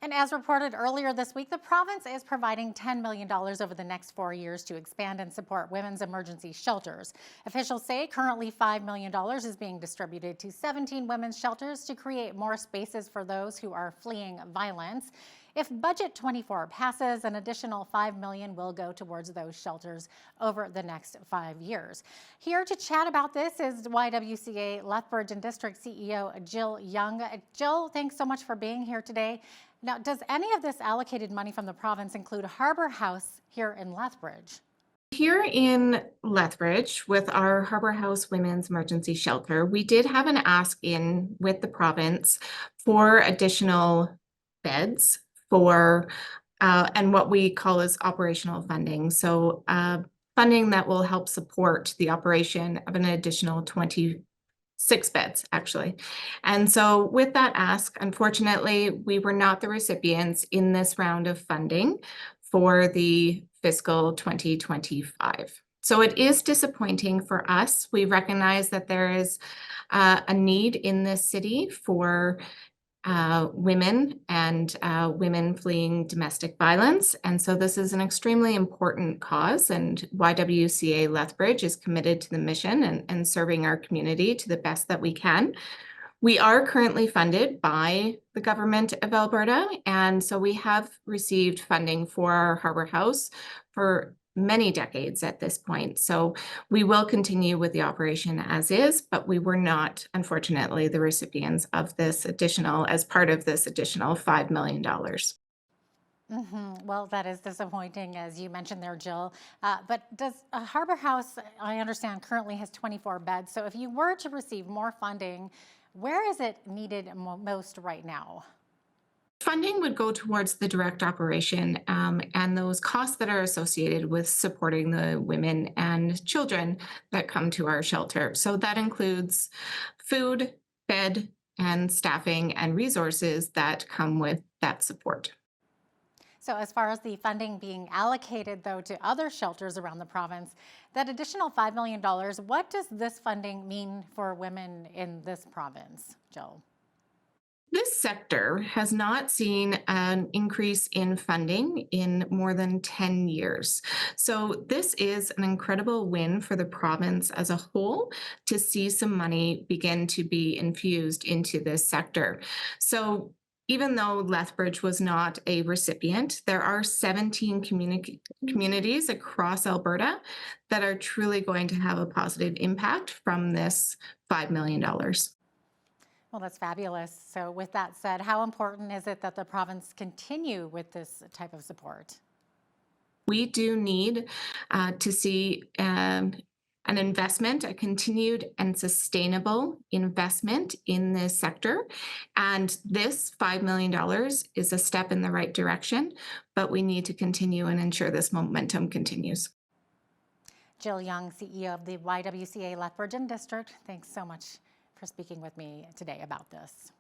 And as reported earlier this week, the province is providing $10 million over the next 4 years to expand and support women's emergency shelters. Officials say currently $5 million is being distributed to 17 women's shelters to create more spaces for those who are fleeing violence. If Budget 24 passes, an additional $5 million will go towards those shelters over the next 5 years. Here to chat about this is YWCA Lethbridge and District CEO Jill Young. Jill, thanks so much for being here today. Now, does any of this allocated money from the province include Harbour House here in Lethbridge? Here in Lethbridge, with our Harbour House Women's Emergency Shelter, we did have an ask in with the province for additional beds for and what we call as operational funding. So funding that will help support the operation of an additional 26 beds, actually. And so with that ask, unfortunately, we were not the recipients in this round of funding for the fiscal 2025. So it is disappointing for us. We recognize that there is a need in this city for women and women fleeing domestic violence. And so this is an extremely important cause, and YWCA Lethbridge is committed to the mission and serving our community to the best that we can. We are currently funded by the government of Alberta, and so we have received funding for our Harbour House for many decades at this point. So we will continue with the operation as is, but we were not, unfortunately, the recipients of this additional, as part of this additional $5 million. Well, that is disappointing, as you mentioned there, Jill. But does Harbour House, I understand, currently has 24 beds. So if you were to receive more funding, where is it needed most right now? Funding would go towards the direct operation and those costs that are associated with supporting the women and children that come to our shelter. So that includes food, bed, and staffing and resources that come with that support. So as far as the funding being allocated, though, to other shelters around the province, that additional $5 million, what does this funding mean for women in this province, Jill? This sector has not seen an increase in funding in more than 10 years. So this is an incredible win for the province as a whole to see some money begin to be infused into this sector. So even though Lethbridge was not a recipient, there are 17 communities across Alberta that are truly going to have a positive impact from this $5 million. Well, that's fabulous. So with that said, how important is it that the province continue with this type of support? We do need to see an investment, a continued and sustainable investment in this sector. And this $5 million is a step in the right direction, but we need to continue and ensure this momentum continues. Jill Young, CEO of the YWCA Lethbridge and District, thanks so much for speaking with me today about this.